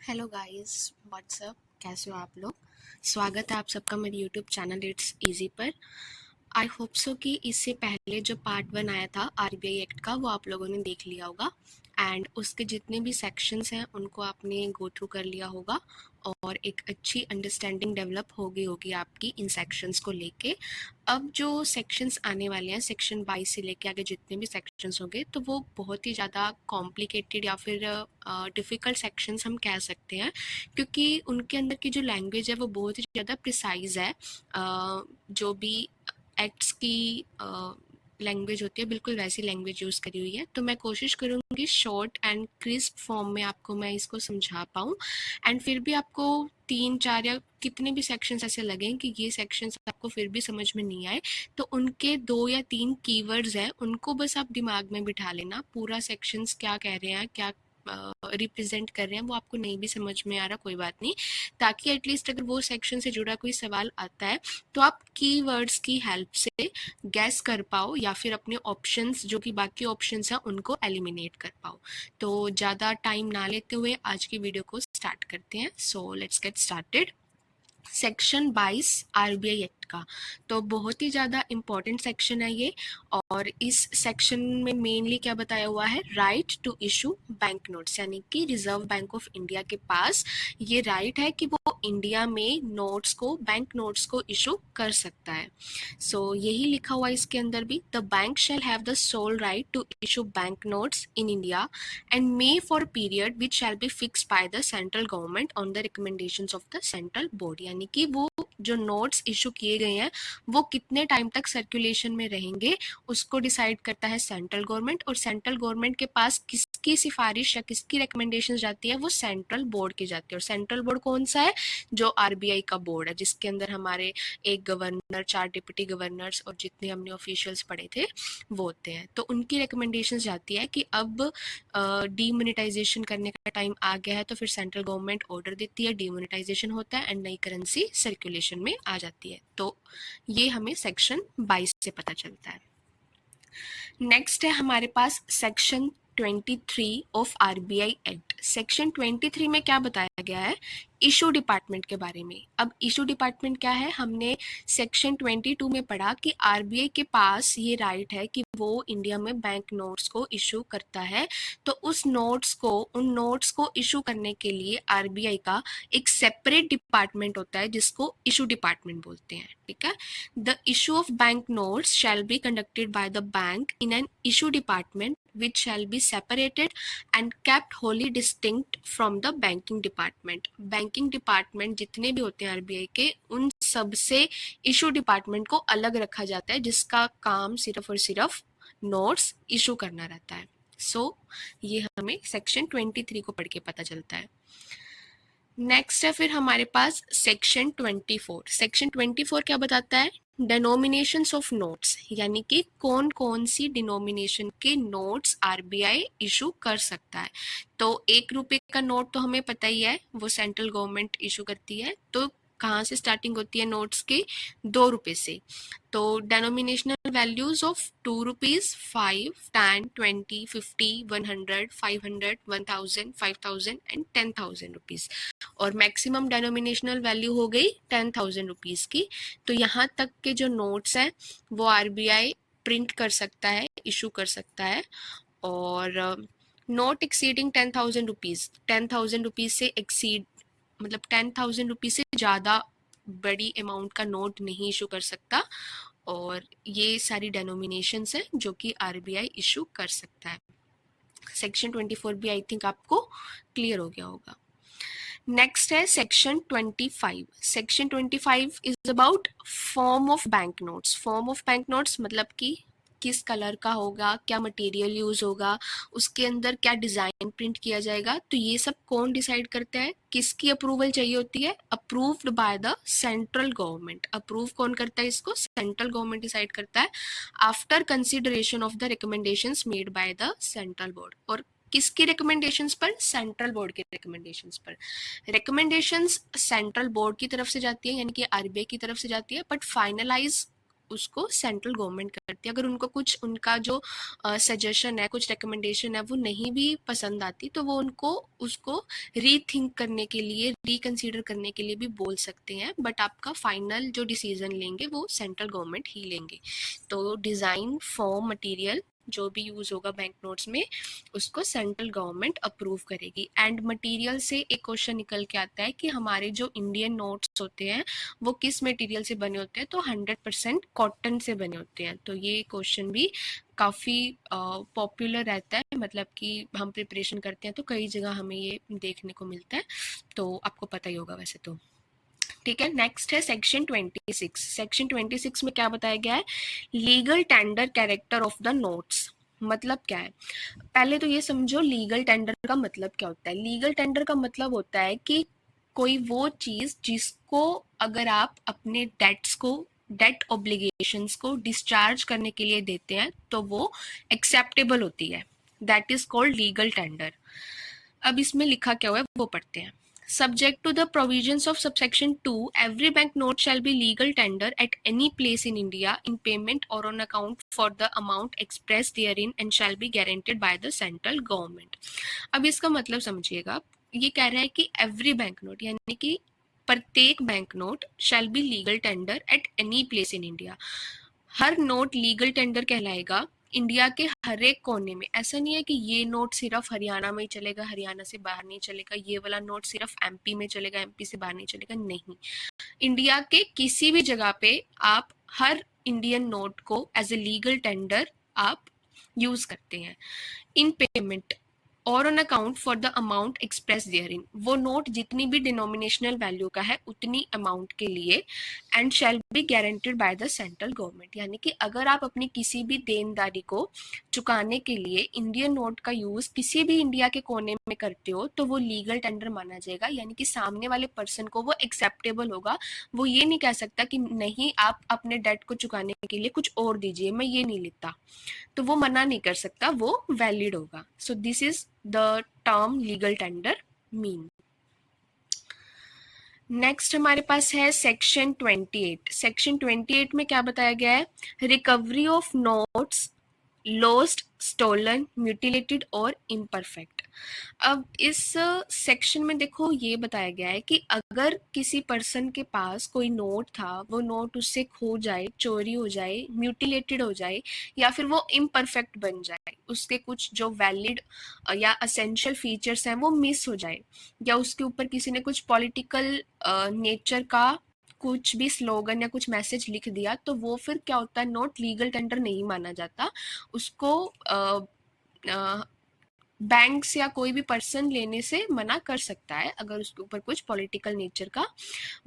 Hello guys, WhatsApp, कैसे हो आप लोग। स्वागत है आप सबका मेरे यूट्यूब चैनल इट्स इजी पर। आई होप सो कि इससे पहले जो पार्ट 1 आया था आरबीआई एक्ट का वो आप लोगों ने देख लिया होगा एंड उसके जितने भी सेक्शंस हैं उनको आपने गो थ्रू कर लिया होगा और एक अच्छी अंडरस्टैंडिंग डेवलप हो गई होगी आपकी इन सेक्शंस को लेके। अब जो सेक्शंस आने वाले हैं सेक्शन 22 से लेके आगे जितने भी सेक्शंस होंगे तो वो बहुत ही ज़्यादा कॉम्प्लिकेटेड या फिर डिफ़िकल्ट सेक्शंस हम कह सकते हैं, क्योंकि उनके अंदर की जो लैंग्वेज है वो बहुत ही ज़्यादा प्रिसाइज है। जो भी एक्ट्स की लैंग्वेज होती है बिल्कुल वैसी लैंग्वेज यूज़ करी हुई है। तो मैं कोशिश करूँगी शॉर्ट एंड क्रिस्प फॉर्म में आपको मैं इसको समझा पाऊँ एंड फिर भी आपको 3-4 या कितने भी सेक्शंस ऐसे लगें कि ये सेक्शंस आपको फिर भी समझ में नहीं आए तो उनके 2 या 3 कीवर्ड्स हैं उनको बस आप दिमाग में बिठा लेना। पूरा सेक्शंस क्या कह रहे हैं, क्या रिप्रेजेंट कर रहे हैं वो आपको नहीं भी समझ में आ रहा कोई बात नहीं, ताकि एटलीस्ट अगर वो सेक्शन से जुड़ा कोई सवाल आता है तो आप कीवर्ड्स की हेल्प से गैस कर पाओ या फिर अपने ऑप्शंस जो कि बाकी ऑप्शंस हैं उनको एलिमिनेट कर पाओ। तो ज़्यादा टाइम ना लेते हुए आज की वीडियो को स्टार्ट करते हैं। So let's get started. Section 22 RBI act का तो बहुत ही ज़्यादा इम्पॉर्टेंट सेक्शन है ये। और इस सेक्शन में मेनली क्या बताया हुआ है, right to issue bank notes, यानी कि रिजर्व बैंक ऑफ इंडिया के पास ये राइट है कि वो इंडिया में नोट्स को, बैंक नोट्स को इशू कर सकता है। सो यही लिखा हुआ है इसके अंदर भी, the bank shall have the sole right to issue bank notes in India and may for a period which shall be fixed by the central government on the recommendations of the central board। यानी कि वो जो notes issue किए गए हैं वो कितने time तक सर्कुलेशन में रहेंगे उसको डिसाइड करता है सेंट्रल गवर्नमेंट, और सेंट्रल गवर्नमेंट के पास किसकी सिफारिश या किसकी रिकमेंडेशन जाती है, वो सेंट्रल बोर्ड की जाती है। और सेंट्रल बोर्ड कौन सा है, जो आरबीआई का बोर्ड है, जिसके अंदर हमारे एक गवर्नर, 4 डिप्टी गवर्नर्स और जितने हमने ऑफिशियल्स पढ़े थे वो होते हैं। तो उनकी रिकमेंडेशन जाती है कि अब डीमोनेटाइजेशन करने का टाइम आ गया है, तो फिर सेंट्रल गवर्नमेंट ऑर्डर देती है, डीमोनेटाइजेशन होता है एंड नई करेंसी सर्कुलेशन में आ जाती है। तो ये हमें सेक्शन 22 से पता चलता है। नेक्स्ट है हमारे पास section 23 of RBI act. Section 23 में क्या बताया गया है, इशू डिपार्टमेंट के बारे में। अब इशू डिपार्टमेंट क्या है, हमने सेक्शन 22 में पढ़ा कि आरबीआई के पास ये राइट है कि वो इंडिया में बैंक नोट्स को इशू करता है। तो उस नोट्स को, उन नोट्स को इशू करने के लिए आरबीआई का एक सेपरेट डिपार्टमेंट होता है जिसको इशू डिपार्टमेंट बोलते हैं। ठीक है, the issue of bank notes shall be conducted by the bank in an issue department which shall be separated and kept wholly distinct from the banking department। Banking department जितने भी होते हैं RBI के, उन सब से इशू डिपार्टमेंट को अलग रखा जाता है जिसका काम सिर्फ और सिर्फ नोट्स इशू करना रहता है। सो ये हमें सेक्शन 23 को पढ़ के पता चलता है। नेक्स्ट है फिर हमारे पास सेक्शन 24। सेक्शन 24 क्या बताता है, डिनोमिनेशंस ऑफ नोट्स, यानी कि कौन कौन सी डिनोमिनेशन के नोट्स आरबीआई इशू कर सकता है। तो 1 रुपए का नोट तो हमें पता ही है वो सेंट्रल गवर्नमेंट इशू करती है। तो कहाँ से स्टार्टिंग होती है नोट्स की, 2 रुपए से। तो denominational values of 2 rupees, 5, 10, 20, 50, 100, 500, 1000, 5000 and 10,000 rupees. और मैक्सिमम डेनोमिनेशनल वैल्यू हो गई 10,000 रुपीज की। तो यहाँ तक के जो नोट्स हैं वो आरबीआई प्रिंट कर सकता है, इशू कर सकता है। और नोट एक्सीडिंग 10,000 रुपीज, 10,000 रुपीज से एक्सीड मतलब 10,000 रुपीज से ज़्यादा बड़ी अमाउंट का नोट नहीं इशू कर सकता। और ये सारी डेनोमिनेशंस हैं जो कि आरबीआई इशू कर सकता है। सेक्शन 24 भी आई थिंक आपको क्लियर हो गया होगा। नेक्स्ट है section 25। Section 25 is about form of bank notes. Form of bank notes मतलब कि किस कलर का होगा, क्या मटेरियल यूज होगा, उसके अंदर क्या डिजाइन प्रिंट किया जाएगा। तो ये सब कौन डिसाइड करता है, किसकी अप्रूवल चाहिए होती है, approved by the central government. Approve कौन करता है इसको, सेंट्रल गवर्नमेंट डिसाइड करता है after consideration of the recommendations made by the central board. और किसकी रिकमेंडेशंस पर, सेंट्रल बोर्ड के रिकमेंडेशंस पर। रिकमेंडेशंस सेंट्रल बोर्ड की तरफ से जाती है यानी कि आरबीआई की तरफ से जाती है, बट फाइनलाइज उसको सेंट्रल गवर्नमेंट करती है। अगर उनको कुछ उनका जो सजेशन है, कुछ रिकमेंडेशन है, वो नहीं भी पसंद आती तो वो उनको उसको रीथिंक करने के लिए, रिकंसीडर करने के लिए भी बोल सकते हैं, बट आपका फाइनल जो डिसीजन लेंगे वो सेंट्रल गवर्नमेंट ही लेंगे। तो डिज़ाइन, फॉर्म, मटेरियल जो भी यूज़ होगा बैंक नोट्स में उसको सेंट्रल गवर्नमेंट अप्रूव करेगी। एंड मटेरियल से एक क्वेश्चन निकल के आता है कि हमारे जो इंडियन नोट्स होते हैं वो किस मटेरियल से बने होते हैं, तो 100% कॉटन से बने होते हैं। तो ये क्वेश्चन भी काफ़ी पॉपुलर रहता है, मतलब कि हम प्रिपरेशन करते हैं तो कई जगह हमें ये देखने को मिलता है, तो आपको पता ही होगा वैसे तो। ठीक है, नेक्स्ट है सेक्शन 26। सेक्शन 26 में क्या बताया गया है, legal tender character of the notes. मतलब क्या है, पहले तो ये समझो लीगल टेंडर का मतलब क्या होता है। लीगल टेंडर का मतलब होता है कि कोई वो चीज जिसको अगर आप अपने डेट्स को, डेट ऑब्लिगेशंस को डिस्चार्ज करने के लिए देते हैं तो वो एक्सेप्टेबल होती है, that is called legal tender. अब इसमें लिखा क्या हुआ है वो पढ़ते हैं। Subject to the provisions of subsection 2, every bank note shall be legal tender at any place in India in payment or on account for the amount expressed therein and shall be guaranteed by the central government. अब इसका मतलब समझिएगा, ये कह रहा है कि every bank note यानी कि प्रत्येक bank note shall be legal tender at any place in India. Her note legal tender कहलाएगा इंडिया के हर एक कोने में। ऐसा नहीं है कि ये नोट सिर्फ हरियाणा में ही चलेगा, हरियाणा से बाहर नहीं चलेगा, ये वाला नोट सिर्फ एमपी में चलेगा, एमपी से बाहर नहीं चलेगा, नहीं। इंडिया के किसी भी जगह पे आप हर इंडियन नोट को एज ए लीगल टेंडर आप यूज करते हैं। इन पेमेंट और on account for the amount express therein, वो नोट जितनी भी डिनोमिनेशनल वैल्यू का है उतनी अमाउंट के लिए, and shall be guaranteed bye the central government. यानी कि अगर आप अपनी किसी भी देनदारी को चुकाने के लिए इंडियन नोट का यूज किसी भी इंडिया के कोने में करते हो तो वो लीगल टेंडर माना जाएगा, यानी कि सामने वाले पर्सन को वो एक्सेप्टेबल होगा। वो ये नहीं कह सकता कि नहीं आप अपने डेट को चुकाने के लिए कुछ और दीजिए, मैं ये नहीं लेता, तो वो मना नहीं कर सकता, वो वैलिड होगा। So this is the term legal tender mean. Next हमारे पास है सेक्शन 28। सेक्शन 28 में क्या बताया गया है, recovery of notes lost, stolen, mutilated और इम्परफेक्ट। अब इस सेक्शन में देखो ये बताया गया है कि अगर किसी पर्सन के पास कोई नोट था, वो नोट उससे खो जाए, चोरी हो जाए, म्यूटिलेटेड हो जाए या फिर वो इम्परफेक्ट बन जाए, उसके कुछ जो वैलिड या असेंशियल फीचर्स हैं वो मिस हो जाए, या उसके ऊपर किसी ने कुछ पॉलिटिकल नेचर का कुछ भी स्लोगन या कुछ मैसेज लिख दिया, तो वो फिर क्या होता है, नोट लीगल टेंडर नहीं माना जाता। उसको बैंक्स या कोई भी पर्सन लेने से मना कर सकता है अगर उसके ऊपर कुछ पॉलिटिकल नेचर का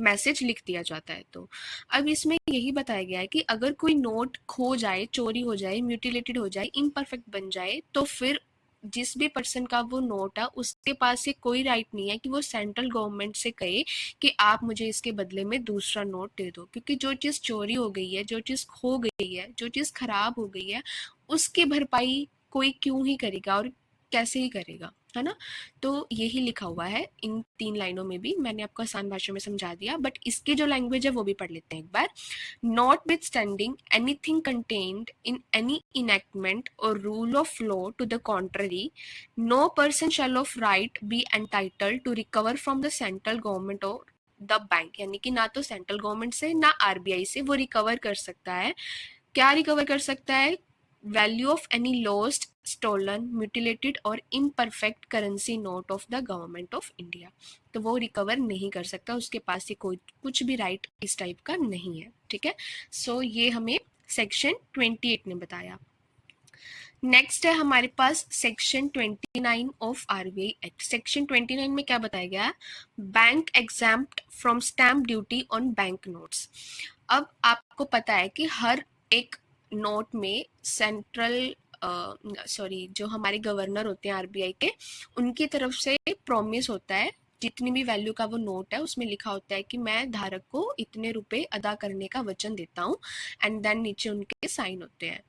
मैसेज लिख दिया जाता है तो। अब इसमें यही बताया गया है कि अगर कोई नोट खो जाए, चोरी हो जाए, म्यूटिलेटेड हो जाए, इम्परफेक्ट बन जाए, तो फिर जिस भी पर्सन का वो नोट है उसके पास से कोई राइट नहीं है कि वो सेंट्रल गवर्नमेंट से कहे कि आप मुझे इसके बदले में दूसरा नोट दे दो, क्योंकि जो चीज़ चोरी हो गई है, जो चीज़ खो गई है, जो चीज़ खराब हो गई है, उसकी भरपाई कोई क्यों ही करेगा और कैसे ही करेगा, है ना। तो यही लिखा हुआ है इन 3 लाइनों में भी, मैंने आपको आसान भाषा में समझा दिया, बट इसकी जो लैंग्वेज है वो भी पढ़ लेते हैं एक बार। Notwithstanding anything contained in any enactment or rule of law to the contrary, no person shall of right be entitled to recover from the central government or the bank। यानी कि ना तो सेंट्रल गवर्नमेंट से ना RBI से वो recover कर सकता है। क्या रिकवर कर सकता है, value of any lost, stolen, mutilated और imperfect currency note of the government of India. तो वो रिकवर नहीं कर सकता, उसके पास ये कोई कुछ भी राइट इस टाइप का नहीं है। ठीक है, सो ये हमें सेक्शन 28 ने बताया। नेक्स्ट है हमारे पास section 29 of RBI act. Section 29 में क्या बताया गया है, bank exempt from stamp duty on bank notes. अब आपको पता है कि हर एक नोट में सेंट्रल जो हमारे गवर्नर होते हैं आरबीआई के, उनकी तरफ से प्रॉमिस होता है, जितनी भी वैल्यू का वो नोट है उसमें लिखा होता है कि मैं धारक को इतने रुपए अदा करने का वचन देता हूँ, एंड देन नीचे उनके साइन होते हैं।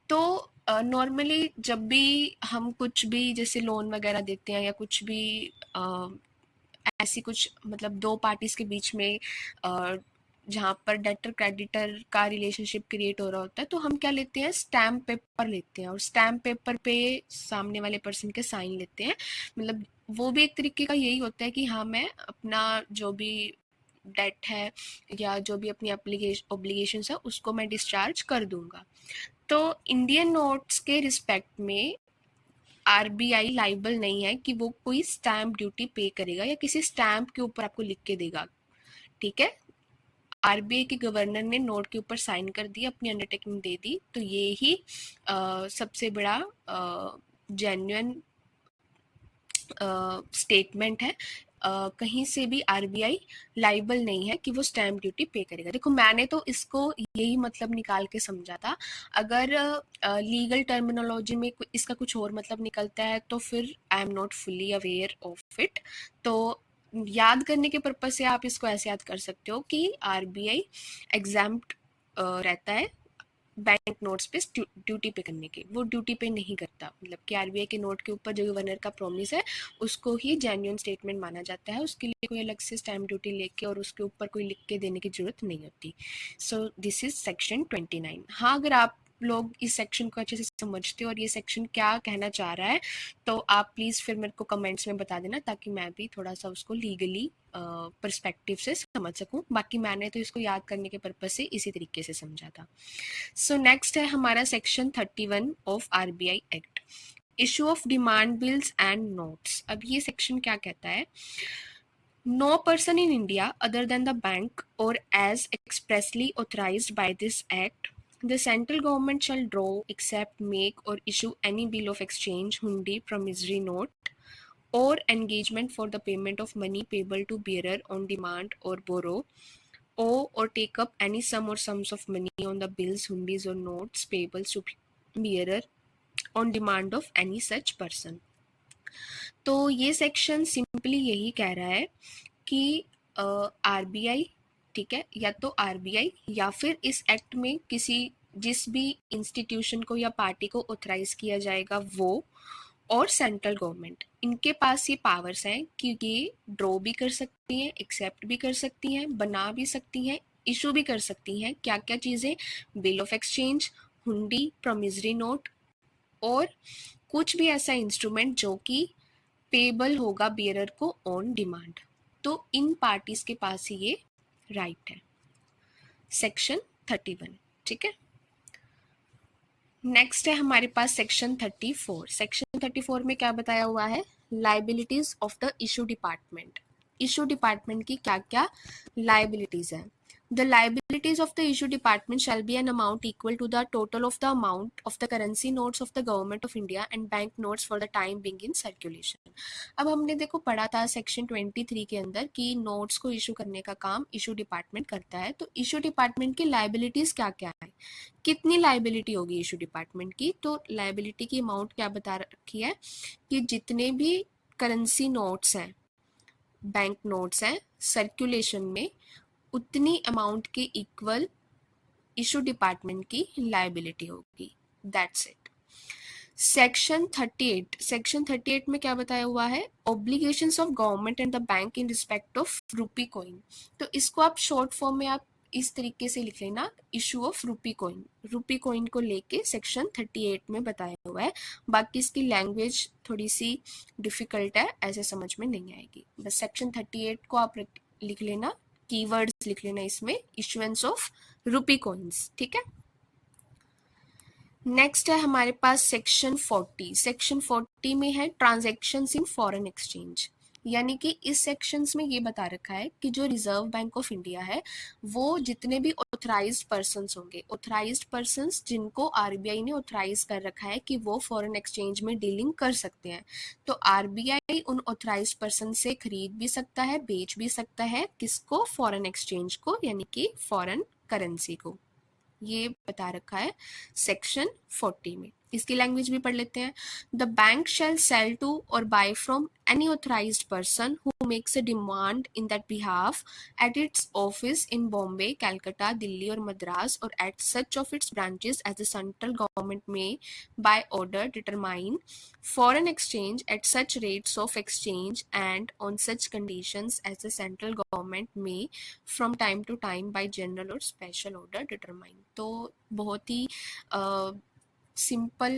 तो नॉर्मली जब भी हम कुछ भी जैसे लोन वगैरह देते हैं या कुछ भी ऐसी कुछ मतलब दो पार्टीज के बीच में जहाँ पर डेटर क्रेडिटर का रिलेशनशिप क्रिएट हो रहा होता है, तो हम क्या लेते हैं, स्टैम्प पेपर लेते हैं, और स्टैम्प पेपर पे सामने वाले पर्सन के साइन लेते हैं। मतलब वो भी एक तरीके का यही होता है कि हाँ, मैं अपना जो भी डेट है या जो भी अपनी ऑब्लिगेशन है उसको मैं डिस्चार्ज कर दूंगा। तो इंडियन नोट्स के रिस्पेक्ट में आरबीआई लाइबल नहीं है कि वो कोई स्टैम्प ड्यूटी पे करेगा या किसी स्टैम्प के ऊपर आपको लिख के देगा। ठीक है, आरबीआई के गवर्नर ने नोट के ऊपर साइन कर दिया, अपनी अंडरटेकिंग दे दी, तो ये ही सबसे बड़ा जेन्युइन स्टेटमेंट है। कहीं से भी आरबीआई लाइबल नहीं है कि वो स्टैम्प ड्यूटी पे करेगा। देखो, मैंने तो इसको यही मतलब निकाल के समझा था। अगर लीगल टर्मिनोलॉजी में इसका कुछ और मतलब निकलता है तो फिर I am not fully aware of it. तो याद करने के पर्पज से आप इसको ऐसे याद कर सकते हो कि आरबीआई एग्जाम्प्ट रहता है बैंक नोट्स पे ड्यूटी पे करने की। वो ड्यूटी पे नहीं करता, मतलब कि आरबीआई के नोट के ऊपर जो गवर्नर का प्रॉमिस है उसको ही जेन्युइन स्टेटमेंट माना जाता है। उसके लिए कोई अलग से स्टैम्प ड्यूटी लेके और उसके ऊपर कोई लिख के देने की जरूरत नहीं होती। So this is section 29। हाँ, अगर आप लोग इस सेक्शन को अच्छे से समझते हो और ये सेक्शन क्या कहना चाह रहा है तो आप प्लीज़ फिर मेरे को कमेंट्स में बता देना, ताकि मैं भी थोड़ा सा उसको लीगली पर्सपेक्टिव से समझ सकूं। बाकी मैंने तो इसको याद करने के पर्पज से इसी तरीके से समझा था। सो नेक्स्ट है हमारा section 31 of RBI act, issue of demand bills and notes. अब ये सेक्शन क्या कहता है, no person in India other than the bank और as expressly authorised by this act the central government shall draw, accept, make or issue any bill of exchange, hundi, promissory note or engagement for the payment of money payable to bearer on demand or borrow owe or take up any sum or sums of money on the bills, hundis or notes payable to bearer on demand of any such person। तो ये section simply यही कह रहा है कि RBI, ठीक है, या तो आरबीआई या फिर इस एक्ट में किसी जिस भी इंस्टीट्यूशन को या पार्टी को ऑथराइज किया जाएगा वो और सेंट्रल गवर्नमेंट, इनके पास ये पावर्स हैं कि ये ड्रॉ भी कर सकती हैं, एक्सेप्ट भी कर सकती हैं, बना भी सकती हैं, इशू भी कर सकती हैं। क्या क्या चीज़ें, बिल ऑफ एक्सचेंज, हुंडी, प्रोमिसरी नोट और कुछ भी ऐसा इंस्ट्रूमेंट जो कि पेबल होगा बियरर को ऑन डिमांड। तो इन पार्टीज के पास ही ये राइट है। सेक्शन 31, ठीक है। नेक्स्ट है हमारे पास सेक्शन 34। सेक्शन 34 में क्या बताया हुआ है, liabilities of the issue department. Issue department की क्या क्या लाइबिलिटीज है। The liabilities of the issue department shall be an amount equal to the total of the amount of the currency notes of the government of India and bank notes for the time being in circulation। अब हमने देखो पढ़ा था section 23 के अंदर कि notes को issue करने का काम इशू डिपार्टमेंट करता है। तो इशू डिपार्टमेंट की लाइबिलिटीज क्या क्या है, कितनी लाइबिलिटी होगी इशू डिपार्टमेंट की। तो लाइबिलिटी की अमाउंट क्या बता रखी है कि जितने भी करेंसी नोट्स हैं, बैंक नोट्स हैं सर्कुलेशन में, उतनी अमाउंट के इक्वल इशू डिपार्टमेंट की लाइबिलिटी होगी। That's it. सेक्शन 38, सेक्शन 38 में क्या बताया हुआ है, obligations of government and the bank in respect of रूपी कॉइन। तो इसको आप शॉर्ट फॉर्म में आप इस तरीके से लिख लेना, इशू ऑफ रूपी कॉइन। रूपी कॉइन को लेके सेक्शन 38 में बताया हुआ है। बाकी इसकी लैंग्वेज थोड़ी सी डिफिकल्ट है, ऐसे समझ में नहीं आएगी। बस सेक्शन 38 को आप लिख लेना, कीवर्ड्स लिख लेना इसमें, इशुएंस ऑफ रूपी कॉइन्स, ठीक है। नेक्स्ट है हमारे पास सेक्शन 40। सेक्शन 40 में है ट्रांजैक्शंस इन फॉरेन एक्सचेंज, यानी कि इस सेक्शंस में ये बता रखा है कि जो रिजर्व बैंक ऑफ इंडिया है वो जितने भी ऑथराइज्ड पर्सन्स होंगे, ऑथराइज्ड पर्सन्स जिनको आरबीआई ने ऑथराइज कर रखा है कि वो फॉरेन एक्सचेंज में डीलिंग कर सकते हैं, तो आरबीआई उन ऑथराइज्ड पर्सन से खरीद भी सकता है, बेच भी सकता है, किसको, फॉरेन एक्सचेंज को, यानी कि फॉरेन करेंसी को। ये बता रखा है सेक्शन 40 में। इसकी लैंग्वेज भी पढ़ लेते हैं। The bank shall sell to और buy from any authorized person who makes a demand in that behalf at its office in Bombay, Calcutta, Delhi or Madras or at such of its branches as the central government may by order determine foreign exchange at such rates of exchange and on such conditions as the central government may from time to time by general or special order determine। तो बहुत ही simple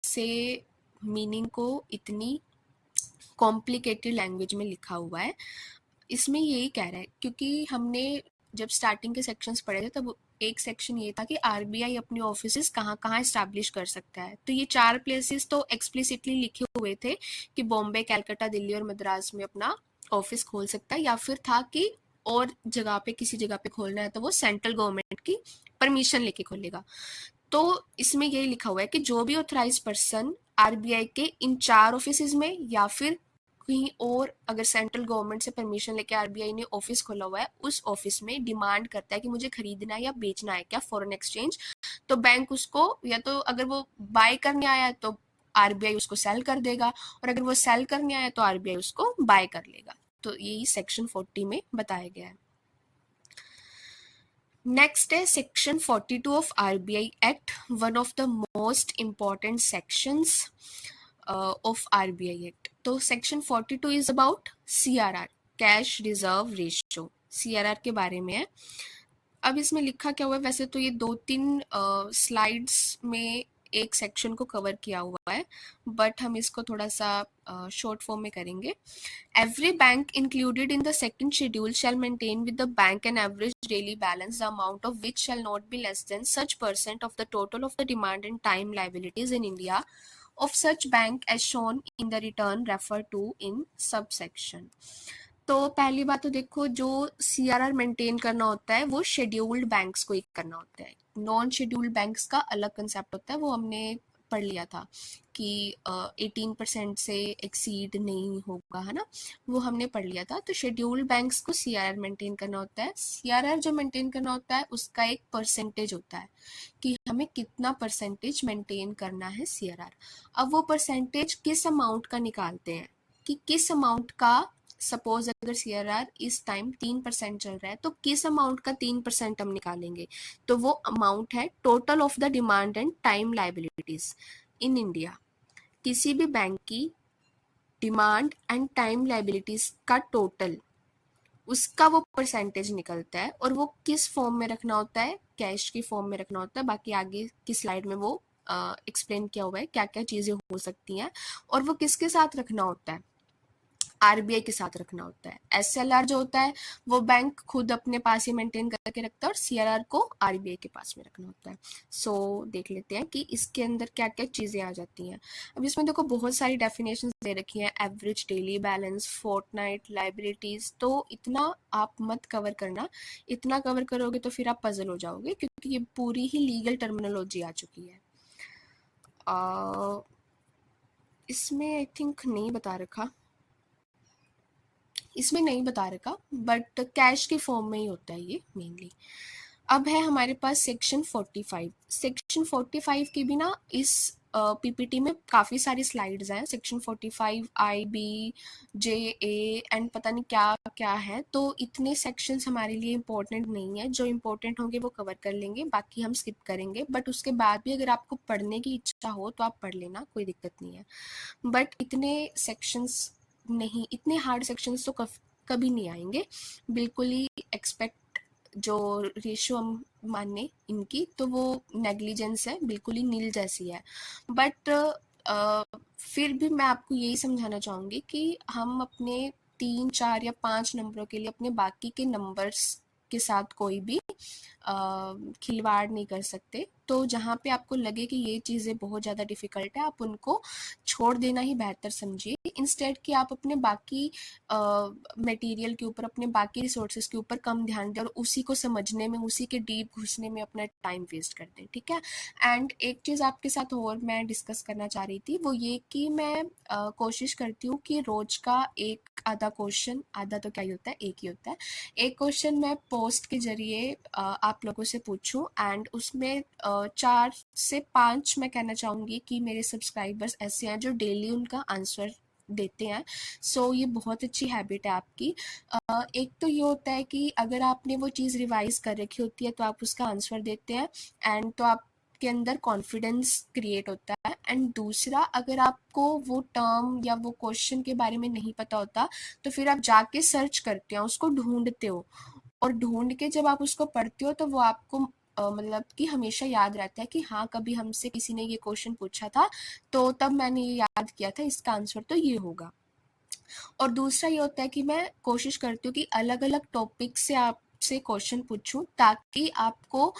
से meaning को इतनी complicated language में लिखा हुआ है। इसमें यही कह रहा है, क्योंकि हमने जब स्टार्टिंग के सेक्शंस पढ़े थे तब एक सेक्शन ये था कि आरबीआई अपने ऑफिसेस कहाँ कहाँ इस्टेब्लिश कर सकता है। तो ये 4 प्लेसेस तो एक्सप्लिसिटली लिखे हुए थे कि बॉम्बे, कलकत्ता, दिल्ली और मद्रास में अपना ऑफिस खोल सकता है, या फिर था कि और जगह पे किसी जगह पे खोलना है तो वो सेंट्रल गवर्नमेंट की परमिशन लेके खोलेगा। तो इसमें यही लिखा हुआ है कि जो भी ऑथराइज पर्सन आरबीआई के इन 4 ऑफिसेज में या फिर कहीं और अगर सेंट्रल गवर्नमेंट से परमिशन लेके आरबीआई ने ऑफिस खोला हुआ है, उस ऑफिस में डिमांड करता है कि मुझे खरीदना है या बेचना है क्या फॉरेन एक्सचेंज, तो बैंक उसको, या तो अगर वो बाय करने आया है तो आरबीआई उसको सेल कर देगा, और अगर वो सेल करने आया तो आरबीआई उसको बाय कर लेगा। तो यही सेक्शन 40 में बताया गया है। नेक्स्ट है section 42 of RBI act, one of the most important sections of RBI act. तो section 42 is about CRR, cash reserve ratio, CRR के बारे में है। अब इसमें लिखा क्या हुआ है, वैसे तो ये 2-3 स्लाइड्स में एक सेक्शन को कवर किया हुआ है, बट हम इसको थोड़ा सा शॉर्ट फॉर्म में करेंगे। Every bank included in the second schedule shall maintain with the bank an average daily balance, the amount of which shall not be less than such percent of the total of the demand and time liabilities in India of such bank as shown in the return referred to in subsection। तो पहली बात तो देखो, जो CRR maintain करना होता है वो शेड्यूल्ड बैंक्स को ही करना होता है। नॉन शेड्यूल्ड बैंक्स का अलग कंसेप्ट होता है, वो हमने पढ़ लिया था कि 18% से एक्सीड नहीं होगा, है ना, वो हमने पढ़ लिया था। तो शेड्यूल्ड बैंक्स को सीआरआर मेंटेन करना होता है। सीआरआर जो मेंटेन करना होता है उसका एक परसेंटेज होता है कि हमें कितना परसेंटेज मेंटेन करना है सीआरआर। अब वो परसेंटेज किस अमाउंट का निकालते हैं कि किस अमाउंट का, सपोज अगर सीआरआर इस टाइम 3% चल रहा है तो किस अमाउंट का 3% हम निकालेंगे, तो वो अमाउंट है total of the demand and time liabilities in India. किसी भी बैंक की डिमांड एंड टाइम लायबिलिटीज का टोटल, उसका वो परसेंटेज निकलता है, और वो किस फॉर्म में रखना होता है, कैश की फॉर्म में रखना होता है। बाकी आगे की स्लाइड में वो एक्सप्लेन किया हुआ है क्या क्या चीजें हो सकती हैं, और वो किसके साथ रखना होता है, आरबीआई के साथ रखना होता है। एसएलआर जो होता है वो बैंक खुद अपने पास ही मेंटेन करके रखता है, और सीआरआर को आरबीआई के पास में रखना होता है। सो देख लेते हैं कि इसके अंदर क्या क्या चीजें आ जाती हैं। अब इसमें देखो बहुत सारी डेफिनेशंस दे रखी हैं, average daily balance, fortnight liabilities. तो इतना आप मत कवर करना, इतना कवर करोगे तो फिर आप पजल हो जाओगे, क्योंकि ये पूरी ही लीगल टर्मिनोलॉजी आ चुकी है। इसमें आई थिंक नहीं बता रखा, इसमें नहीं बता रखा, बट कैश के फॉर्म में ही होता है ये मेनली। अब है हमारे पास सेक्शन 45। सेक्शन 45 की भी ना इस पीपीटी में काफ़ी सारी स्लाइड्स हैं। Section 45 I B J A and पता नहीं क्या क्या है, तो इतने सेक्शंस हमारे लिए इम्पोर्टेंट नहीं है। जो इम्पोर्टेंट होंगे वो कवर कर लेंगे, बाकी हम स्किप करेंगे। बट उसके बाद भी अगर आपको पढ़ने की इच्छा हो तो आप पढ़ लेना, कोई दिक्कत नहीं है। बट इतने सेक्शंस नहीं, इतने हार्ड सेक्शंस तो कभी नहीं आएंगे, बिल्कुल ही एक्सपेक्ट जो रेशियो हम माने इनकी, तो वो नेग्लिजेंस है, बिल्कुल ही नील जैसी है। बट फिर भी मैं आपको यही समझाना चाहूँगी कि हम अपने 3, 4 या 5 नंबरों के लिए अपने बाकी के नंबर्स के साथ कोई भी खिलवाड़ नहीं कर सकते। तो जहाँ पे आपको लगे कि ये चीज़ें बहुत ज़्यादा डिफ़िकल्ट है, आप उनको छोड़ देना ही बेहतर समझिए, इंस्टेड कि आप अपने बाकी मटेरियल के ऊपर, अपने बाकी रिसोर्सेज के ऊपर कम ध्यान दें और उसी को समझने में, उसी के डीप घुसने में अपना टाइम वेस्ट कर दें, ठीक है। एंड एक चीज़ आपके साथ और मैं डिस्कस करना चाह रही थी, वो ये कि मैं कोशिश करती हूँ कि रोज का एक आधा क्वेश्चन, आधा तो क्या ही होता है, एक ही होता है, एक क्वेश्चन मैं पोस्ट के जरिए आप लोगों से पूछूं, एंड उसमें 4 से 5 मैं कहना चाहूँगी कि मेरे सब्सक्राइबर्स ऐसे हैं जो डेली उनका आंसर देते हैं। सो ये बहुत अच्छी हैबिट है आपकी। एक तो ये होता है कि अगर आपने वो चीज़ रिवाइज कर रखी होती है तो आप उसका आंसर देते हैं, एंड तो आपके अंदर कॉन्फिडेंस क्रिएट होता है। एंड दूसरा, अगर आपको वो टर्म या वो क्वेश्चन के बारे में नहीं पता होता तो फिर आप जाके सर्च करते हो, उसको ढूंढते हो, और ढूंढ के जब आप उसको पढ़ते हो तो वो आपको मतलब कि हमेशा याद रहता है कि हाँ, कभी हमसे किसी ने ये क्वेश्चन पूछा था तो तब मैंने ये याद किया था, इसका आंसर तो ये होगा। और दूसरा ये होता है कि मैं कोशिश करती हूँ कि अलग अलग टॉपिक से आपसे क्वेश्चन पूछूं, ताकि आपको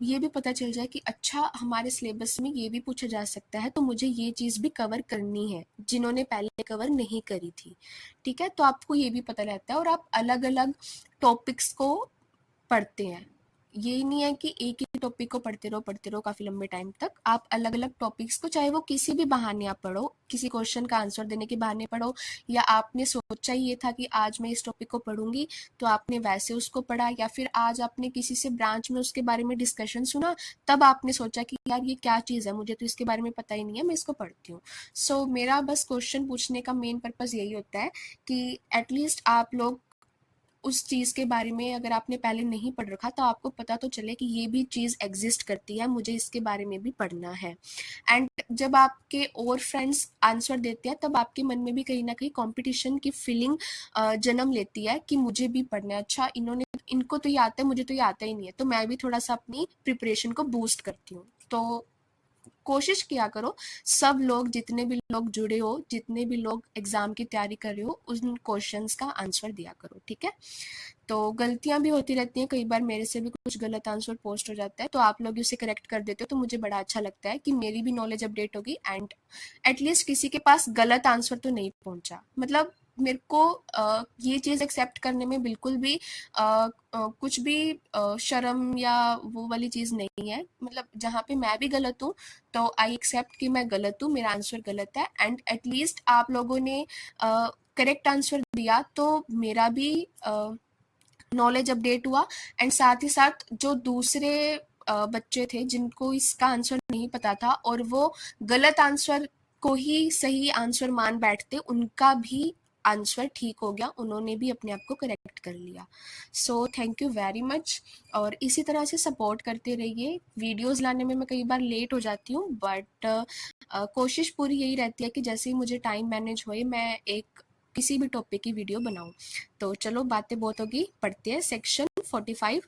ये भी पता चल जाए कि अच्छा, हमारे सिलेबस में ये भी पूछा जा सकता है, तो मुझे ये चीज़ भी कवर करनी है जिन्होंने पहले कवर नहीं करी थी। ठीक है, तो आपको ये भी पता रहता है और आप अलग अलग टॉपिक्स को पढ़ते हैं। ये नहीं है कि एक ही टॉपिक को पढ़ते रहो काफ़ी लंबे टाइम तक। आप अलग अलग टॉपिक्स को, चाहे वो किसी भी बहाने आप पढ़ो, किसी क्वेश्चन का आंसर देने के बहाने पढ़ो, या आपने सोचा ही ये था कि आज मैं इस टॉपिक को पढ़ूंगी तो आपने वैसे उसको पढ़ा, या फिर आज आपने किसी से ब्रांच में उसके बारे में डिस्कशन सुना, तब आपने सोचा कि यार ये क्या चीज़ है, मुझे तो इसके बारे में पता ही नहीं है, मैं इसको पढ़ती हूँ। सो मेरा बस क्वेश्चन पूछने का मेन पर्पज़ यही होता है कि एटलीस्ट आप लोग उस चीज़ के बारे में, अगर आपने पहले नहीं पढ़ रखा तो आपको पता तो चले कि ये भी चीज़ एग्जिस्ट करती है, मुझे इसके बारे में भी पढ़ना है। एंड जब आपके और फ्रेंड्स आंसर देते हैं तब आपके मन में भी कहीं ना कहीं कंपटीशन की फीलिंग जन्म लेती है कि मुझे भी पढ़ना है, अच्छा इनको तो ये आता है, मुझे तो ये आता ही नहीं है, तो मैं भी थोड़ा सा अपनी प्रिपरेशन को बूस्ट करती हूँ। तो कोशिश किया करो, सब लोग, जितने भी लोग जुड़े हो, जितने भी लोग एग्जाम की तैयारी कर रहे हो, उन क्वेश्चंस का आंसर दिया करो। ठीक है, तो गलतियां भी होती रहती हैं, कई बार मेरे से भी कुछ गलत आंसर पोस्ट हो जाता है, तो आप लोग उसे करेक्ट कर देते हो, तो मुझे बड़ा अच्छा लगता है कि मेरी भी नॉलेज अपडेट होगी, एंड एटलीस्ट किसी के पास गलत आंसर तो नहीं पहुंचा। मतलब मेरे को ये चीज़ एक्सेप्ट करने में बिल्कुल भी कुछ भी शर्म या वो वाली चीज़ नहीं है। मतलब जहाँ पे मैं भी गलत हूँ तो आई एक्सेप्ट कि मैं गलत हूँ, मेरा आंसर गलत है, एंड एटलीस्ट आप लोगों ने करेक्ट आंसर दिया तो मेरा भी नॉलेज अपडेट हुआ। एंड साथ ही साथ जो दूसरे बच्चे थे जिनको इसका आंसर नहीं पता था और वो गलत आंसर को ही सही आंसर मान बैठते, उनका भी आंसर ठीक हो गया, उन्होंने भी अपने आप को करेक्ट कर लिया। So thank you very much, और इसी तरह से सपोर्ट करते रहिए। वीडियोस लाने में मैं कई बार लेट हो जाती हूँ, बट कोशिश पूरी यही रहती है कि जैसे ही मुझे टाइम मैनेज होए मैं एक किसी भी टॉपिक की वीडियो बनाऊं। तो चलो, बातें बहुत होगी, पढ़ते हैं सेक्शन 45,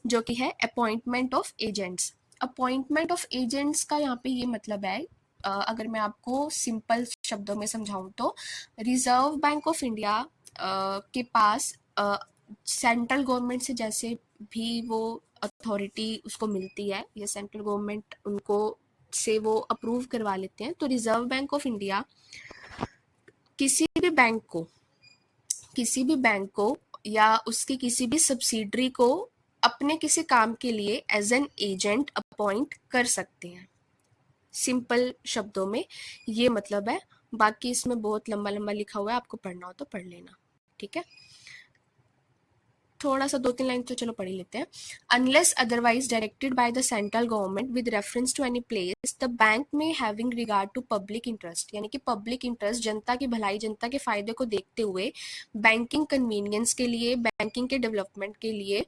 जो कि है appointment of agents. Appointment of agents का यहाँ पे ये मतलब है, अगर मैं आपको सिंपल शब्दों में समझाऊं तो रिजर्व बैंक ऑफ इंडिया के पास सेंट्रल गवर्नमेंट से जैसे भी वो अथॉरिटी उसको मिलती है, या सेंट्रल गवर्नमेंट उनको से वो अप्रूव करवा लेते हैं, तो रिजर्व बैंक ऑफ इंडिया किसी भी बैंक को या उसकी किसी भी सब्सिडरी को अपने किसी काम के लिए एज एन एजेंट अपॉइंट कर सकते हैं। सिंपल शब्दों में ये मतलब है, बाकी इसमें बहुत लंबा लंबा लिखा हुआ है, आपको पढ़ना हो तो पढ़ लेना। ठीक है, थोड़ा सा 2-3 लाइन तो चलो पढ़ ही लेते हैं। Unless otherwise directed by the central government with reference to any place the bank में having regard to public interest, यानी कि पब्लिक इंटरेस्ट, जनता की भलाई, जनता के फायदे को देखते हुए, बैंकिंग कन्वीनियंस के लिए, बैंकिंग के डेवलपमेंट के लिए,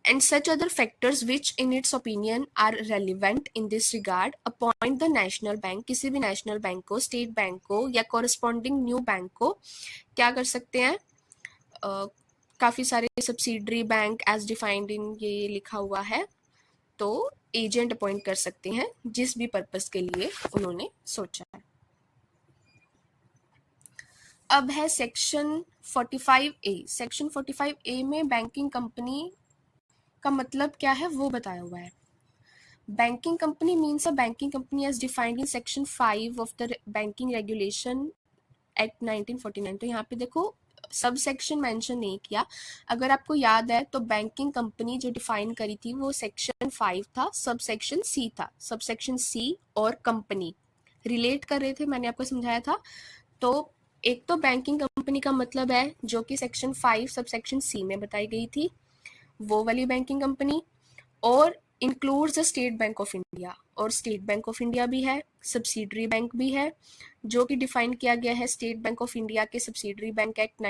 and such other factors which in its opinion are relevant in this regard, appoint the national bank, किसी भी नेशनल बैंक को, स्टेट बैंक को या corresponding न्यू बैंक को क्या कर सकते हैं, काफ़ी सारे subsidiary bank as defined in ये लिखा हुआ है, तो एजेंट अपॉइंट कर सकते हैं जिस भी पर्पस के लिए उन्होंने सोचा है। अब है सेक्शन 45A। सेक्शन 45A में बैंकिंग कंपनी का मतलब क्या है वो बताया हुआ है। Banking company means a banking company as defined in section 5 of the banking regulation act 1949। तो यहाँ पे देखो, सब सेक्शन मेंशन नहीं किया। अगर आपको याद है तो बैंकिंग कंपनी जो डिफाइन करी थी वो सेक्शन 5 था, सब सेक्शन सी था। सब सेक्शन सी और कंपनी रिलेट कर रहे थे, मैंने आपको समझाया था। तो एक तो बैंकिंग कंपनी का मतलब है जो कि सेक्शन 5 सब सेक्शन सी में बताई गई थी, वो वाली बैंकिंग कंपनी। और includes the state bank of India, और स्टेट बैंक ऑफ इंडिया भी है, सब्सिडरी बैंक भी है, जो कि डिफाइन किया गया है स्टेट बैंक ऑफ इंडिया के सब्सिडरी बैंक एक्ट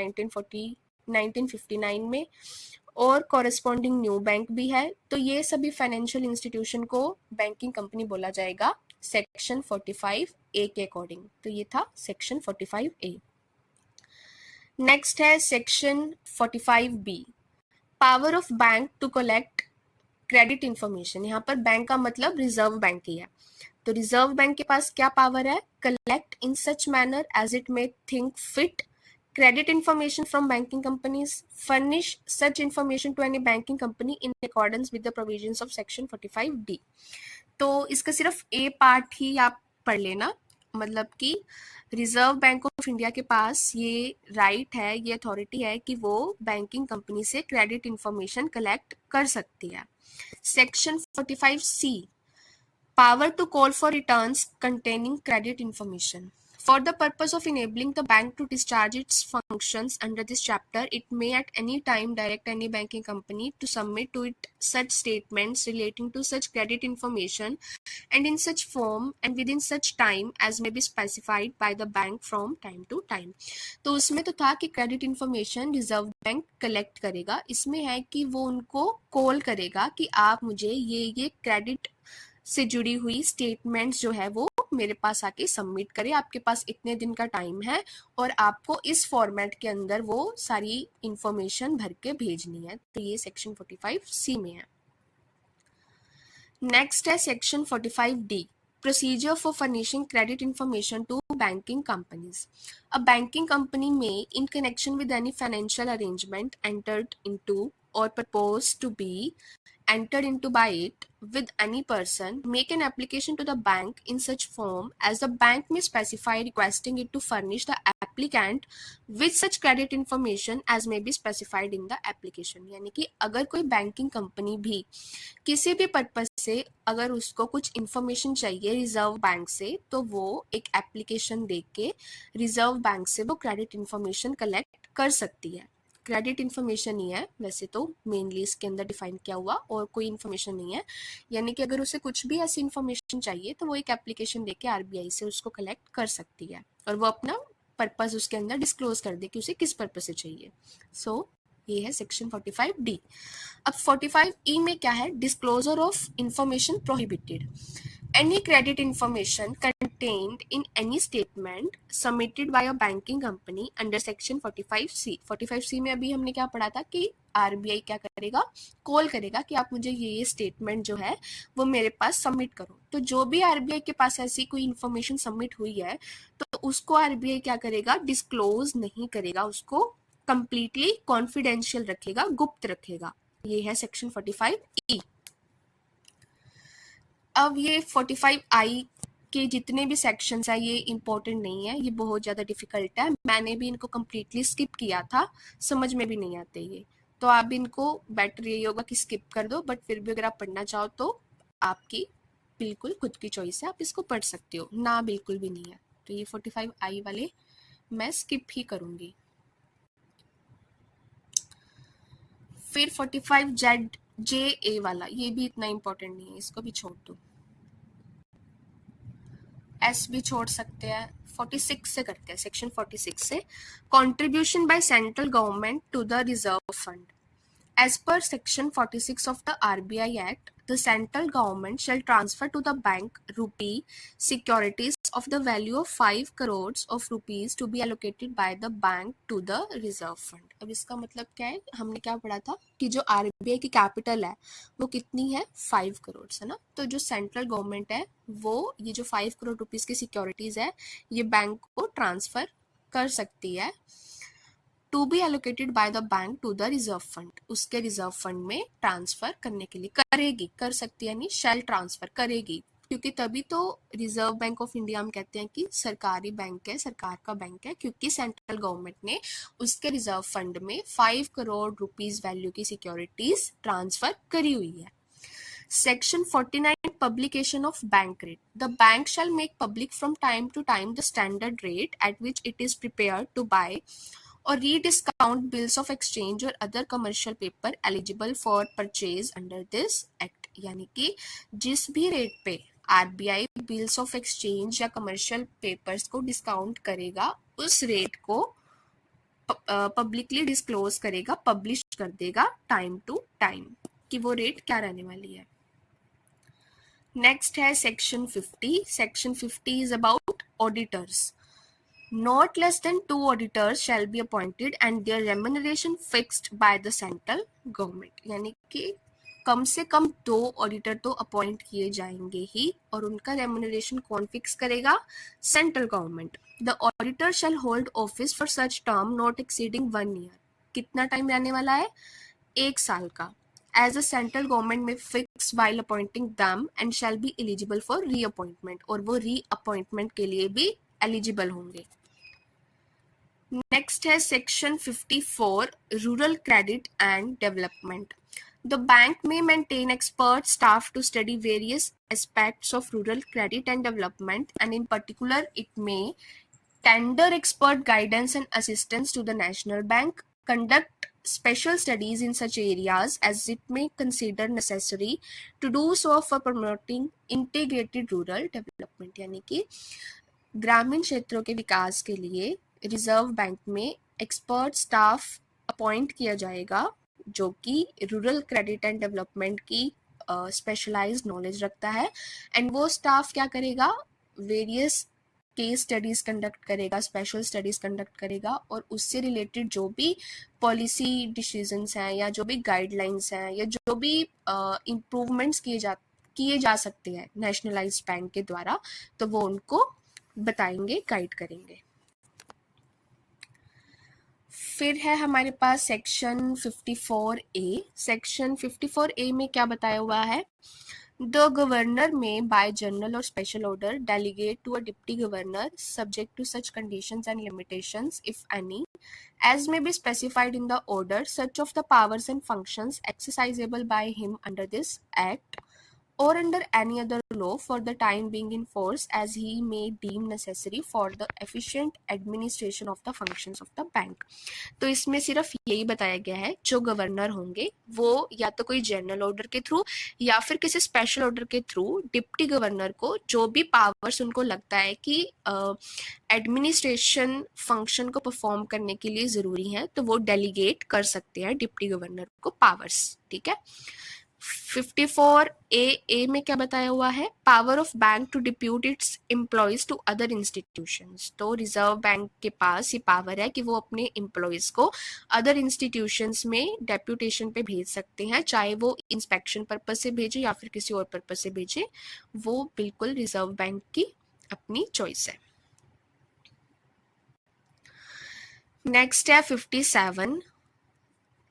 1959 में, और कॉरेस्पॉन्डिंग न्यू बैंक भी है। तो ये सभी फाइनेंशियल इंस्टीट्यूशन को बैंकिंग कंपनी बोला जाएगा सेक्शन 45A के अकॉर्डिंग। तो ये था सेक्शन 45A। नेक्स्ट है section 45B, power of bank to collect credit information. यहाँ पर बैंक का मतलब रिजर्व बैंक ही है। तो रिजर्व बैंक के पास क्या पावर है? Collect in such manner as it may think fit credit information from banking companies, furnish such information to any banking company in accordance with the provisions of section 45D। तो इसका सिर्फ ए part ही आप पढ़ लेना, मतलब कि reserve bank of India के पास ये राइट है, ये अथॉरिटी है कि वो बैंकिंग कंपनी से क्रेडिट इंफॉर्मेशन कलेक्ट कर सकती है। Section 45C, power to call for returns containing credit information. For the purpose of enabling the bank to discharge its functions under this chapter, it may at any time direct any banking company to submit to it such statements relating to such credit information and in such form and within such time as may be specified by the bank from time to time। तो उसमें तो था कि credit information reserve bank collect करेगा, इसमें है कि वो उनको कॉल करेगा कि आप मुझे ये क्रेडिट से जुड़ी हुई स्टेटमेंट्स जो है वो मेरे पास आके सबमिट करें, आपके पास इतने दिन का टाइम है और आपको इस फॉर्मेट के अंदर वो सारी इंफॉर्मेशन भर के भेजनी है। तो ये सेक्शन 45C में है। नेक्स्ट है section 45D, procedure for furnishing credit information to banking companies। A banking company may, in connection with any financial arrangement entered into or proposed to be entered into by it with any person, make an application to the bank in such form as the bank may specify, requesting it to furnish the applicant with such credit information as may be specified in the application। यानी कि अगर कोई banking company भी किसी भी purpose से अगर उसको कुछ इंफॉर्मेशन चाहिए रिजर्व बैंक से, तो वो एक एप्लीकेशन दे के रिजर्व बैंक से वो क्रेडिट इंफॉर्मेशन कलेक्ट कर सकती है। क्रेडिट इन्फॉर्मेशन ही है वैसे तो मेनली इसके अंदर डिफाइन किया हुआ, और कोई इन्फॉर्मेशन नहीं है। यानी कि अगर उसे कुछ भी ऐसी इन्फॉर्मेशन चाहिए तो वो एक एप्लीकेशन देके आरबीआई से उसको कलेक्ट कर सकती है, और वो अपना पर्पस उसके अंदर डिस्क्लोज कर दे कि उसे किस पर्पस से चाहिए। सो ये है सेक्शन 45D। अब 45E में क्या है? Disclosure of information prohibited. Any credit information contained in any statement submitted by a banking company under section 45C। 45C में अभी हमने क्या पढ़ा था कि आरबीआई क्या करेगा? कॉल करेगा कि आप मुझे ये स्टेटमेंट जो है वो मेरे पास सबमिट करो। तो जो भी आरबीआई के पास ऐसी कोई इंफॉर्मेशन सबमिट हुई है तो उसको आरबीआई क्या करेगा? डिस्क्लोज नहीं करेगा, उसको कंप्लीटली कॉन्फिडेंशियल रखेगा, गुप्त रखेगा। ये है सेक्शन 45E। अब ये 45I के जितने भी सेक्शंस है ये इम्पोर्टेंट नहीं है, ये बहुत ज़्यादा डिफिकल्ट है, मैंने भी इनको कम्प्लीटली स्किप किया था, समझ में भी नहीं आते ये, तो आप इनको बेटर यही होगा कि स्किप कर दो, बट फिर भी अगर आप पढ़ना चाहो तो आपकी बिल्कुल खुद की चॉइस है, आप इसको पढ़ सकते हो, ना बिल्कुल भी नहीं है। तो ये 45I वाले मैं स्किप ही करूँगी। फिर 45JA वाला, ये भी इतना इम्पोर्टेंट नहीं है, इसको भी छोड़ दो, एस भी छोड़ सकते हैं। 46 से करते हैं, सेक्शन 46 से, contribution by central government to the reserve fund. As per section 46 of the RBI Act, the central government shall transfer to the bank rupee securities of the value of 5 crores of rupees to be allocated by the bank to the reserve fund। अब इसका मतलब क्या है? हमने क्या पढ़ा था कि जो RBI की कैपिटल है वो कितनी है? 5 करोड़ है ना। तो जो सेंट्रल गवर्नमेंट है वो ये जो 5 करोड़ रुपीस की सिक्योरिटीज है ये बैंक को ट्रांसफर कर सकती है to be allocated by the bank to the reserve fund, उसके रिजर्व फंड में ट्रांसफर करने के लिए, करेगी, कर सकती है यानी शेल ट्रांसफर करेगी, क्योंकि तभी तो रिजर्व बैंक ऑफ इंडिया हम कहते हैं कि सरकारी बैंक है, सरकार का बैंक है, क्योंकि सेंट्रल गवर्नमेंट ने उसके रिजर्व फंड में 5 करोड़ रुपीस वैल्यू की सिक्योरिटीज ट्रांसफर करी हुई है। Section 49, publication of bank rate. The bank shall make public from time to time the standard rate at which it is prepared to buy or rediscount bills of exchange or other commercial paper eligible for purchase under this act। यानी कि जिस भी rate पे RBI bills of exchange या commercial papers को discount करेगा उस rate को पब्लिकली डिस्क्लोज करेगा, पब्लिश कर देगा टाइम टू टाइम कि वो रेट क्या रहने वाली है। नेक्स्ट है section 50। Section 50 is about auditors. Not less than 2 auditors shall be appointed and their remuneration fixed by the central government। यानी कि कम से कम 2 ऑडिटर तो अपॉइंट किए जाएंगे ही और उनका रेम्यूनरेशन कौन फिक्स करेगा? Central government. The auditor shall hold office for such term not exceeding 1 year. कितना टाइम रहने वाला है? 1 साल का। एज अ सेंट्रल गवर्नमेंट में fix while appointing them and shall be eligible for reappointment, और वो रीअपॉइंटमेंट के लिए भी एलिजिबल होंगे। नेक्स्ट है section 54 rural credit and development. The bank may maintain expert staff to study various aspects of rural credit and development, and in particular it may tender expert guidance and assistance to the National Bank, conduct special studies in such areas as it may consider necessary to do so for promoting integrated rural development। यानी कि ग्रामीण क्षेत्रों के विकास के लिए reserve bank में expert staff appoint किया जाएगा जो कि रूरल क्रेडिट एंड डेवलपमेंट की स्पेशलाइज्ड नॉलेज रखता है। एंड वो स्टाफ क्या करेगा? वेरियस केस स्टडीज कंडक्ट करेगा, स्पेशल स्टडीज कंडक्ट करेगा, और उससे रिलेटेड जो भी पॉलिसी डिसीजंस हैं या जो भी गाइडलाइंस हैं या जो भी इम्प्रूवमेंट्स किए जा सकते हैं नेशनलाइज्ड बैंक के द्वारा, तो वो उनको बताएंगे, गाइड करेंगे। फिर है हमारे पास सेक्शन 54A। सेक्शन 54A में क्या बताया हुआ है? The governor may by general और special order delegate to a deputy governor subject to such conditions and limitations if any as may be specified in the order such of the powers and functions exercisable by him under this act or under any other law for the time being in force as he may deem necessary for the efficient administration of the functions of the bank। तो इसमें सिर्फ यही बताया गया है जो governor होंगे वो या तो कोई जनरल ऑर्डर के थ्रू या फिर किसी स्पेशल ऑर्डर के थ्रू डिप्टी गवर्नर को जो भी पावर्स उनको लगता है कि एडमिनिस्ट्रेशन फंक्शन को परफॉर्म करने के लिए जरूरी है तो वो डेलीगेट कर सकते हैं डिप्टी गवर्नर को पावर्स। ठीक है। 54A में क्या बताया हुआ है? Power of bank to depute its employees to other institutions. तो रिजर्व बैंक के पास ये पावर है कि वो अपने एम्प्लॉयज को अदर इंस्टीट्यूशंस में डेप्यूटेशन पे भेज सकते हैं, चाहे वो इंस्पेक्शन पर्पज से भेजे या फिर किसी और पर्पज से भेजे, वो बिल्कुल रिजर्व बैंक की अपनी चॉइस है। नेक्स्ट है 57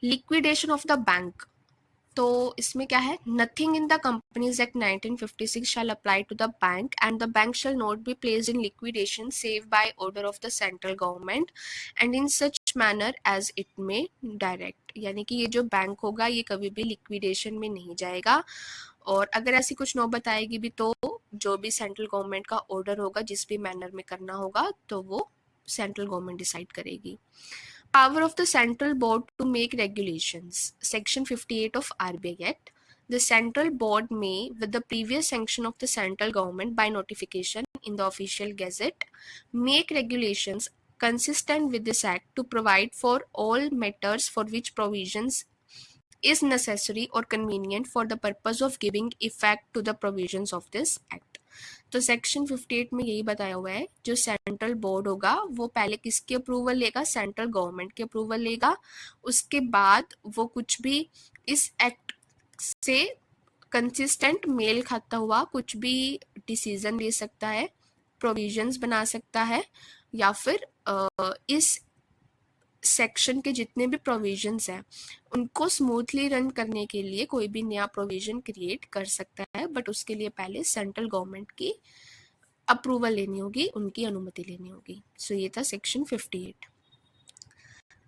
लिक्विडेशन ऑफ द बैंक। तो इसमें क्या है? Nothing in the companies act 1956 shall apply to the bank and the bank shall not be placed in liquidation save by order of the central government and in such manner as it may direct. यानी कि ये जो bank होगा ये कभी भी liquidation में नहीं जाएगा, और अगर ऐसी कुछ नौबत आएगी भी तो जो भी सेंट्रल गवर्नमेंट का ऑर्डर होगा जिस भी मैनर में करना होगा तो वो सेंट्रल गवर्नमेंट डिसाइड करेगी। Power of the central board to make regulations. Section 58 of RBI Act. The central board may, with the previous sanction of the central government by notification in the official gazette, make regulations consistent with this act to provide for all matters for which provisions is necessary or convenient for the purpose of giving effect to the provisions of this act। तो section 58 में यही बताया हुआ है जो central board होगा वो पहले किसकी अप्रूवल लेगा? सेंट्रल गवर्नमेंट की अप्रूवल लेगा। उसके बाद वो कुछ भी इस एक्ट से कंसिस्टेंट मेल खाता हुआ कुछ भी डिसीजन ले सकता है, प्रोविजंस बना सकता है, या फिर इस सेक्शन के जितने भी प्रोविजंस हैं उनको स्मूथली रन करने के लिए कोई भी नया प्रोविजन क्रिएट कर सकता है, बट उसके लिए पहले सेंट्रल गवर्नमेंट की अप्रूवल लेनी होगी, उनकी अनुमति लेनी होगी। सो ये था सेक्शन 58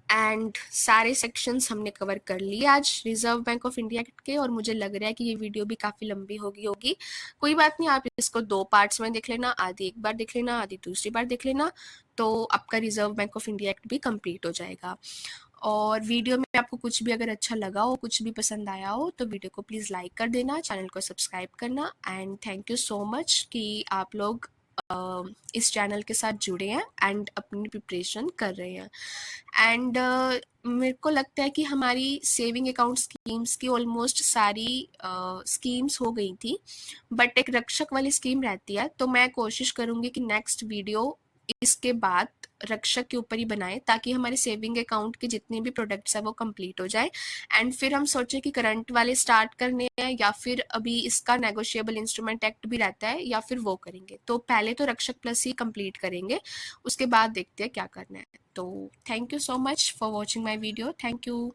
एंड सारे सेक्शंस हमने कवर कर लिए आज रिजर्व बैंक ऑफ इंडिया के, और मुझे लग रहा है कि ये वीडियो भी काफ़ी लंबी होगी। कोई बात नहीं, आप इसको 2 पार्ट्स में देख लेना, आधी एक बार देख लेना, आधी दूसरी बार देख लेना, तो आपका reserve bank of India act भी कंप्लीट हो जाएगा। और वीडियो में आपको कुछ भी अगर अच्छा लगा हो, कुछ भी पसंद आया हो, तो वीडियो को प्लीज़ लाइक कर देना, चैनल को सब्सक्राइब करना। And thank you so much कि आप लोग इस चैनल के साथ जुड़े हैं एंड अपनी प्रिपरेशन कर रहे हैं। एंड मेरे को लगता है कि हमारी सेविंग अकाउंट स्कीम्स की ऑलमोस्ट सारी स्कीम्स हो गई थी, बट एक रक्षक वाली स्कीम रहती है, तो मैं कोशिश करूँगी कि नेक्स्ट वीडियो इसके बाद रक्षक के ऊपर ही बनाएं, ताकि हमारे सेविंग अकाउंट के जितने भी प्रोडक्ट्स हैं वो कंप्लीट हो जाए। एंड फिर हम सोचें कि करंट वाले स्टार्ट करने हैं या फिर अभी इसका नेगोशिएबल इंस्ट्रूमेंट एक्ट भी रहता है या फिर वो करेंगे। तो पहले तो रक्षक प्लस ही कंप्लीट करेंगे, उसके बाद देखते हैं क्या करना है। तो thank you so much for watching my video. Thank you.